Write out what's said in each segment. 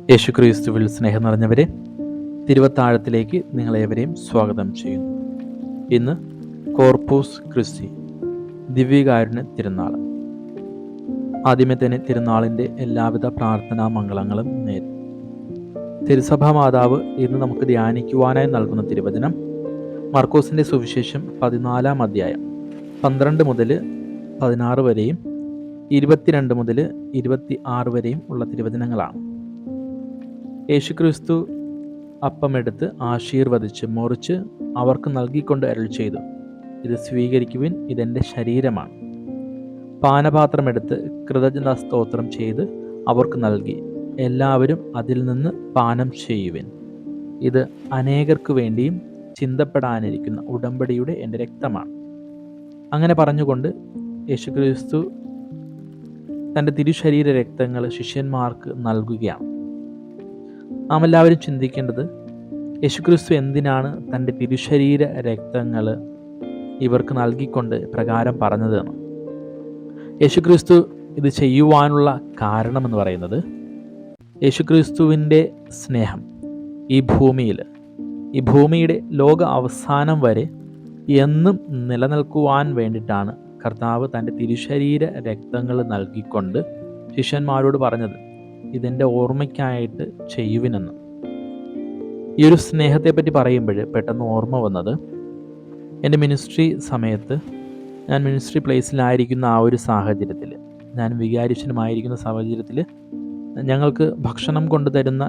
യേശുക്രിസ്തുവിൽ സ്നേഹം നിറഞ്ഞവരെ, തിരുവത്താഴത്തിലേക്ക് നിങ്ങളേവരെയും സ്വാഗതം ചെയ്യുന്നു. ഇന്ന് കോർപ്പൂസ് ക്രിസ്തി ദിവ്യകാരുണ്യ തിരുനാൾ. ആദ്യമേ തന്നെ തിരുനാളിൻ്റെ എല്ലാവിധ പ്രാർത്ഥനാ മംഗളങ്ങളും നേരും. തിരുസഭാ മാതാവ് ഇന്ന് നമുക്ക് ധ്യാനിക്കുവാനായി നൽകുന്ന തിരുവചനം മർക്കോസിൻ്റെ സുവിശേഷം 14-ാം അധ്യായം 12 മുതൽ 16 വരെയും 22 മുതൽ 26 വരെയും ഉള്ള തിരുവചനങ്ങളാണ്. യേശുക്രിസ്തു അപ്പമെടുത്ത് ആശീർവദിച്ച് മുറിച്ച് അവർക്ക് നൽകിക്കൊണ്ട് അരുൾ ചെയ്തു, ഇത് സ്വീകരിക്കുവിൻ, ഇതെൻ്റെ ശരീരമാണ്. പാനപാത്രമെടുത്ത് കൃതജ്ഞതാ സ്തോത്രം ചെയ്ത് അവർക്ക് നൽകി, എല്ലാവരും അതിൽ നിന്ന് പാനം ചെയ്യുവിൻ, ഇത് അനേകർക്കു വേണ്ടിയും ചിന്തപ്പെടാനിരിക്കുന്ന ഉടമ്പടിയുടെ എൻ്റെ രക്തമാണ്. അങ്ങനെ പറഞ്ഞുകൊണ്ട് യേശുക്രിസ്തു തൻ്റെ തിരുശരീര രക്തങ്ങൾ ശിഷ്യന്മാർക്ക് നൽകുകയാണ്. നാം എല്ലാവരും ചിന്തിക്കേണ്ടത്, യേശുക്രിസ്തു എന്തിനാണ് തൻ്റെ തിരുശരീര രക്തങ്ങൾ ഇവർക്ക് നൽകിക്കൊണ്ട് പ്രകാരം പറഞ്ഞതെന്ന്. യേശുക്രിസ്തു ഇത് ചെയ്യുവാനുള്ള കാരണമെന്ന് പറയുന്നത്, യേശുക്രിസ്തുവിൻ്റെ സ്നേഹം ഈ ഭൂമിയുടെ ലോക അവസാനം വരെ എന്നും നിലനിൽക്കുവാൻ വേണ്ടിയിട്ടാണ് കർത്താവ് തൻ്റെ തിരുശരീര രക്തങ്ങൾ നൽകിക്കൊണ്ട് ശിഷ്യന്മാരോട് പറഞ്ഞത്, ഇതെൻ്റെ ഓർമ്മയ്ക്കായിട്ട് ചെയ്യുവിനെന്ന്. ഈ ഒരു സ്നേഹത്തെപ്പറ്റി പറയുമ്പോൾ പെട്ടെന്ന് ഓർമ്മ വന്നത്, എൻ്റെ മിനിസ്ട്രി സമയത്ത് ഞാൻ മിനിസ്ട്രി പ്ലേസിലായിരിക്കുന്ന ആ ഒരു സാഹചര്യത്തിൽ, ഞാൻ വികാരിച്ചനുമായിരിക്കുന്ന സാഹചര്യത്തിൽ ഞങ്ങൾക്ക് ഭക്ഷണം കൊണ്ടുതരുന്ന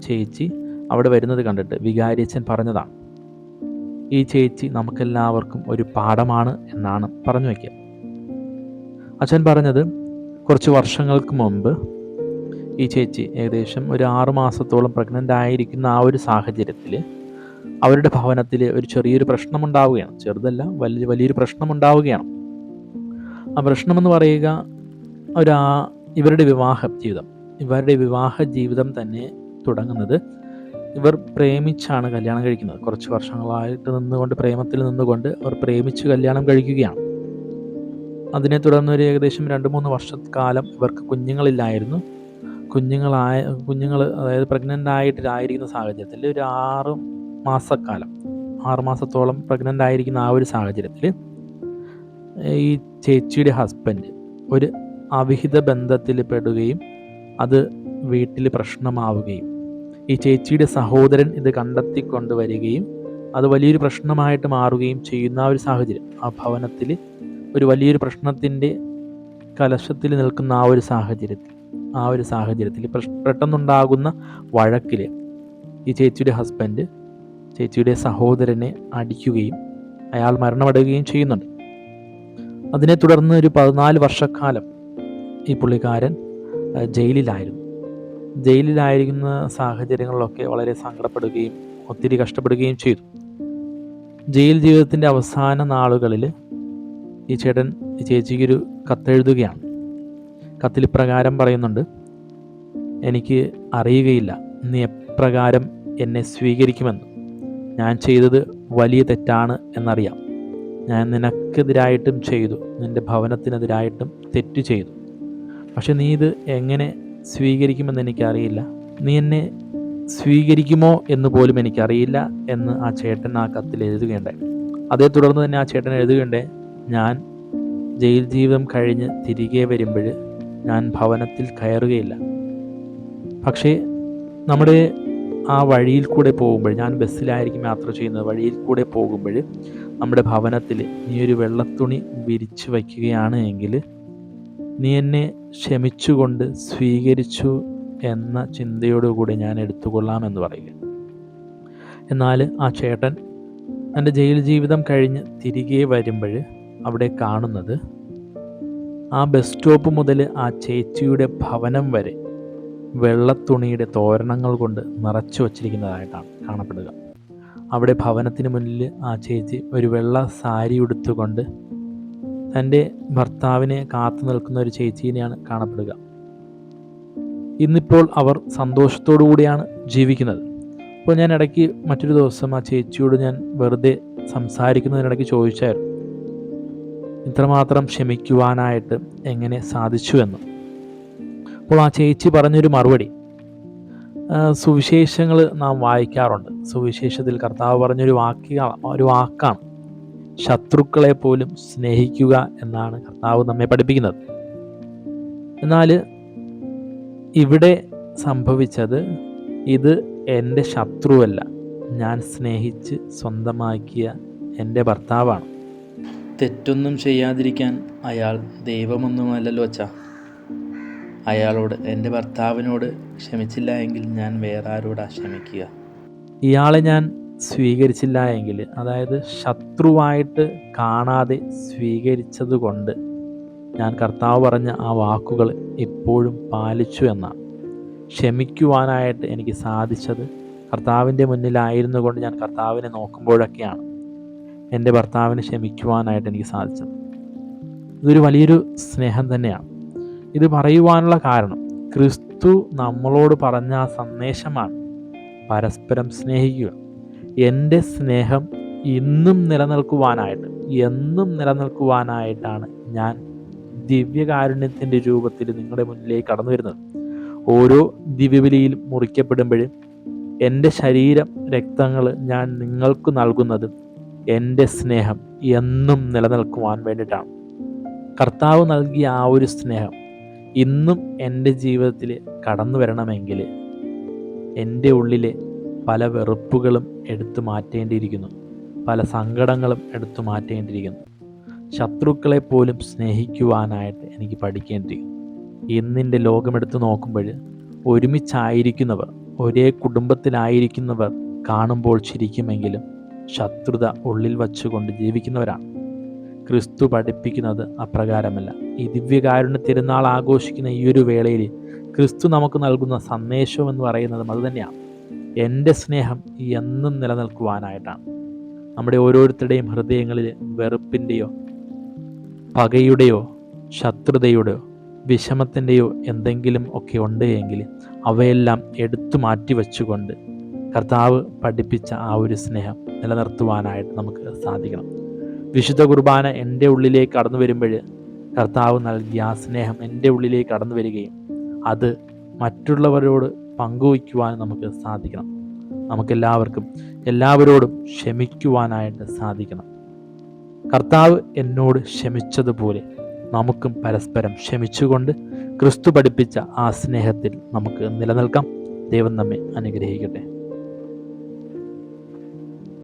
ചേച്ചി അവിടെ വരുന്നത് കണ്ടിട്ട് വികാരിച്ചൻ പറഞ്ഞതാണ്, ഈ ചേച്ചി നമുക്കെല്ലാവർക്കും ഒരു പാഠമാണ് എന്നാണ് പറഞ്ഞു വയ്ക്കുക. അച്ഛൻ പറഞ്ഞത്, കുറച്ച് വർഷങ്ങൾക്ക് മുമ്പ് ഈ ചേച്ചി ഏകദേശം ഒരു 6 മാസത്തോളം പ്രഗ്നൻ്റ് ആയിരിക്കുന്ന ആ ഒരു സാഹചര്യത്തിൽ അവരുടെ ഭവനത്തിൽ ഒരു ചെറിയൊരു പ്രശ്നമുണ്ടാവുകയാണ്. ചെറുതല്ല, വലിയൊരു പ്രശ്നമുണ്ടാവുകയാണ്. ആ പ്രശ്നമെന്ന് പറയുക ഇവരുടെ വിവാഹ ജീവിതം തന്നെ തുടങ്ങുന്നത്, ഇവർ പ്രേമിച്ചാണ് കല്യാണം കഴിക്കുന്നത്. കുറച്ച് വർഷങ്ങളായിട്ട് പ്രേമത്തിൽ നിന്നുകൊണ്ട് അവർ പ്രേമിച്ച് കല്യാണം കഴിക്കുകയാണ്. അതിനെ തുടർന്ന് ഒരു ഏകദേശം 2-3 വർഷക്കാലം ഇവർക്ക് കുഞ്ഞുങ്ങളില്ലായിരുന്നു. കുഞ്ഞുങ്ങൾ അതായത് പ്രഗ്നൻ്റ് ആയിട്ടില്ലായിരിക്കുന്ന സാഹചര്യത്തിൽ ഒരു 6 മാസത്തോളം പ്രഗ്നൻ്റ് ആയിരിക്കുന്ന ആ ഒരു സാഹചര്യത്തിൽ ഈ ചേച്ചിയുടെ ഹസ്ബൻഡ് ഒരു അവിഹിത ബന്ധത്തിൽ പെടുകയും അത് വീട്ടിൽ പ്രശ്നമാവുകയും ഈ ചേച്ചിയുടെ സഹോദരൻ ഇത് കണ്ടെത്തിക്കൊണ്ടുവരികയും അത് വലിയൊരു പ്രശ്നമായിട്ട് മാറുകയും ചെയ്യുന്ന ആ ഒരു സാഹചര്യം, ആ ഭവനത്തിൽ ഒരു വലിയൊരു പ്രശ്നത്തിൻ്റെ കലശത്തിൽ നിൽക്കുന്ന ആ ഒരു സാഹചര്യത്തിൽ പെട്ടെന്നുണ്ടാകുന്ന വഴക്കിൽ ഈ ചേച്ചിയുടെ ഹസ്ബൻഡ് ചേച്ചിയുടെ സഹോദരനെ അടിക്കുകയും അയാൾ മരണമടയുകയും ചെയ്യുന്നുണ്ട്. അതിനെ തുടർന്ന് ഒരു 14 വർഷക്കാലം ഈ പുള്ളിക്കാരൻ ജയിലിലായിരിക്കുന്ന സാഹചര്യങ്ങളിലൊക്കെ വളരെ സങ്കടപ്പെടുകയും ഒത്തിരി കഷ്ടപ്പെടുകയും ചെയ്തു. ജയിൽ ജീവിതത്തിൻ്റെ അവസാന നാളുകളിൽ ഈ ചേട്ടൻ ഈ ചേച്ചിക്കൊരു കത്തെഴുതുകയാണ്. കത്തിൽ പ്രകാരം പറയുന്നുണ്ട്, എനിക്ക് അറിയുകയില്ല നീ എപ്രകാരം എന്നെ സ്വീകരിക്കുമെന്ന്. ഞാൻ ചെയ്തത് വലിയ തെറ്റാണ് എന്നറിയാം. ഞാൻ നിനക്കെതിരായിട്ടും ചെയ്തു, നിൻ്റെ ഭവനത്തിനെതിരായിട്ടും തെറ്റ് ചെയ്തു. പക്ഷെ നീ ഇത് എങ്ങനെ സ്വീകരിക്കുമെന്ന് എനിക്കറിയില്ല. നീ എന്നെ സ്വീകരിക്കുമോ എന്ന് പോലും എനിക്കറിയില്ല എന്ന് ആ ചേട്ടൻ ആ കത്തിൽ എഴുതുകയുണ്ടായി. അതേ തുടർന്ന് തന്നെ ആ ചേട്ടൻ എഴുതുകയുണ്ടായി, ഞാൻ ജയിൽ ജീവിതം കഴിഞ്ഞ് തിരികെ വരുമ്പോൾ ഞാൻ ഭവനത്തിൽ കയറുകയില്ല. പക്ഷേ നമ്മുടെ ആ വഴിയിൽ കൂടെ പോകുമ്പോൾ, ഞാൻ ബസ്സിലായിരിക്കും യാത്ര ചെയ്യുന്നത്, വഴിയിൽ കൂടെ പോകുമ്പോൾ നമ്മുടെ ഭവനത്തിൽ നീ ഒരു വെള്ളത്തുണി വിരിച്ചു വയ്ക്കുകയാണ് എങ്കിൽ നീ എന്നെ ക്ഷമിച്ചുകൊണ്ട് സ്വീകരിച്ചു എന്ന ചിന്തയോടുകൂടി ഞാൻ എടുത്തുകൊള്ളാമെന്ന് പറയുക. എന്നാൽ ആ ചേട്ടൻ തൻ്റെ ജയിൽ ജീവിതം കഴിഞ്ഞ് തിരികെ വരുമ്പോൾ അവിടെ കാണുന്നത്, ആ ബസ് സ്റ്റോപ്പ് മുതൽ ആ ചേച്ചിയുടെ ഭവനം വരെ വെള്ളത്തുണിയുടെ തോരണങ്ങൾ കൊണ്ട് നിറച്ചു വച്ചിരിക്കുന്നതായിട്ടാണ് കാണപ്പെടുക. അവിടെ ഭവനത്തിന് മുന്നിൽ ആ ചേച്ചി ഒരു വെള്ള സാരി ഉടുത്തുകൊണ്ട് തൻ്റെ ഭർത്താവിനെ കാത്തു നിൽക്കുന്ന ഒരു ചേച്ചീനെയാണ് കാണപ്പെടുക. ഇന്നിപ്പോൾ അവർ സന്തോഷത്തോടു കൂടിയാണ് ജീവിക്കുന്നത്. അപ്പോൾ ഞാൻ ഇടയ്ക്ക് മറ്റൊരു ദിവസം ആ ചേച്ചിയോട് ഞാൻ വെറുതെ സംസാരിക്കുന്നതിനിടയ്ക്ക് ചോദിച്ചായിരുന്നു, ഇത്രമാത്രം ക്ഷമിക്കുവാനായിട്ട് എങ്ങനെ സാധിച്ചു എന്ന്. അപ്പോൾ ആ ചേച്ചി പറഞ്ഞൊരു മറുപടി, സുവിശേഷങ്ങൾ നാം വായിക്കാറുണ്ട്. സുവിശേഷത്തിൽ കർത്താവ് പറഞ്ഞൊരു വാക്കാണ് ശത്രുക്കളെ പോലും സ്നേഹിക്കുക എന്നാണ് കർത്താവ് നമ്മെ പഠിപ്പിക്കുന്നത്. എന്നാൽ ഇവിടെ സംഭവിച്ചത്, ഇത് എൻ്റെ ശത്രുവല്ല, ഞാൻ സ്നേഹിച്ച് സ്വന്തമാക്കിയ എൻ്റെ ഭർത്താവാണ്. തെറ്റൊന്നും ചെയ്യാതിരിക്കാൻ അയാൾ ദൈവമൊന്നുമല്ലല്ലോ അച്ഛാ. അയാളോട്, എൻ്റെ ഭർത്താവിനോട് ക്ഷമിച്ചില്ല എങ്കിൽ ഞാൻ വേറെ ആരോടാ ക്ഷമിക്കുക? ഇയാളെ ഞാൻ സ്വീകരിച്ചില്ല എങ്കിൽ, അതായത് ശത്രുവായിട്ട് കാണാതെ സ്വീകരിച്ചത് കൊണ്ട് ഞാൻ കർത്താവ് പറഞ്ഞ ആ വാക്കുകൾ എപ്പോഴും പാലിച്ചു എന്നാണ്. ക്ഷമിക്കുവാനായിട്ട് എനിക്ക് സാധിച്ചത് കർത്താവിൻ്റെ മുന്നിലായിരുന്നു കൊണ്ട് ഞാൻ കർത്താവിനെ നോക്കുമ്പോഴൊക്കെയാണ് എൻ്റെ ഭർത്താവിനെ ക്ഷമിക്കുവാനായിട്ട് എനിക്ക് സാധിച്ചത്. ഇതൊരു വലിയൊരു സ്നേഹം തന്നെയാണ്. ഇത് പറയുവാനുള്ള കാരണം, ക്രിസ്തു നമ്മളോട് പറഞ്ഞ ആ സന്ദേശമാണ്, പരസ്പരം സ്നേഹിക്കുക. എൻ്റെ സ്നേഹം ഇന്നും നിലനിൽക്കുവാനായിട്ട്, എന്നും നിലനിൽക്കുവാനായിട്ടാണ് ഞാൻ ദിവ്യകാരുണ്യത്തിൻ്റെ രൂപത്തിൽ നിങ്ങളുടെ മുന്നിലേക്ക് കടന്നു വരുന്നത്. ഓരോ ദിവ്യബലിയിൽ മുറിക്കപ്പെടുമ്പോഴും എൻ്റെ ശരീരം രക്തങ്ങൾ ഞാൻ നിങ്ങൾക്ക് നൽകുന്നത് എൻ്റെ സ്നേഹം എന്നും നിലനിൽക്കുവാൻ വേണ്ടിയിട്ടാണ്. കർത്താവ് നൽകിയ ആ ഒരു സ്നേഹം ഇന്നും എൻ്റെ ജീവിതത്തിൽ കടന്നു വരണമെങ്കിൽ എൻ്റെ ഉള്ളിലെ പല വെറുപ്പുകളും എടുത്തു മാറ്റേണ്ടിയിരിക്കുന്നു, പല സങ്കടങ്ങളും എടുത്തു മാറ്റേണ്ടിയിരിക്കുന്നു. ശത്രുക്കളെ പോലും സ്നേഹിക്കുവാനായിട്ട് എനിക്ക് പഠിക്കേണ്ടിയിരിക്കുന്നു. ഇന്നിൻ്റെ ലോകമെടുത്ത് നോക്കുമ്പോൾ ഒരുമിച്ചായിരിക്കുന്നവർ, ഒരേ കുടുംബത്തിലായിരിക്കുന്നവർ കാണുമ്പോൾ ചിരിക്കുമെങ്കിലും ശത്രുത ഉള്ളിൽ വച്ചുകൊണ്ട് ജീവിക്കുന്നവരാണ്. ക്രിസ്തു പഠിപ്പിക്കുന്നത് അപ്രകാരമല്ല. ഈ ദിവ്യകാരുണ്യ തിരുനാൾ ആഘോഷിക്കുന്ന ഈ ഒരു വേളയിൽ ക്രിസ്തു നമുക്ക് നൽകുന്ന സന്ദേശം എന്ന് പറയുന്നതും അതുതന്നെയാണ്. എൻ്റെ സ്നേഹം എന്നും നിലനിൽക്കുവാനായിട്ടാണ്. നമ്മുടെ ഓരോരുത്തരുടെയും ഹൃദയങ്ങളിൽ വെറുപ്പിൻ്റെയോ പകയുടെയോ ശത്രുതയുടെയോ വിഷമത്തിൻ്റെയോ എന്തെങ്കിലും ഒക്കെ ഉണ്ട് എങ്കിൽ അവയെല്ലാം എടുത്തു മാറ്റി വച്ചുകൊണ്ട് കർത്താവ് പഠിപ്പിച്ച ആ ഒരു സ്നേഹം നിലനിർത്തുവാനായിട്ട് നമുക്ക് സാധിക്കണം. വിശുദ്ധ കുർബാന എൻ്റെ ഉള്ളിലേക്ക് കടന്നു വരുമ്പോൾ കർത്താവ് നൽകിയ ആ സ്നേഹം എൻ്റെ ഉള്ളിലേക്ക് കടന്നു വരികയും അത് മറ്റുള്ളവരോട് പങ്കുവയ്ക്കുവാൻ നമുക്ക് സാധിക്കണം. നമുക്കെല്ലാവർക്കും എല്ലാവരോടും ക്ഷമിക്കുവാനായിട്ട് സാധിക്കണം. കർത്താവ് എന്നോട് ക്ഷമിച്ചതുപോലെ നമുക്കും പരസ്പരം ക്ഷമിച്ചുകൊണ്ട് ക്രിസ്തു പഠിപ്പിച്ച ആ സ്നേഹത്തിൽ നമുക്ക് നിലനിൽക്കാം. ദൈവം നമ്മെ അനുഗ്രഹിക്കട്ടെ.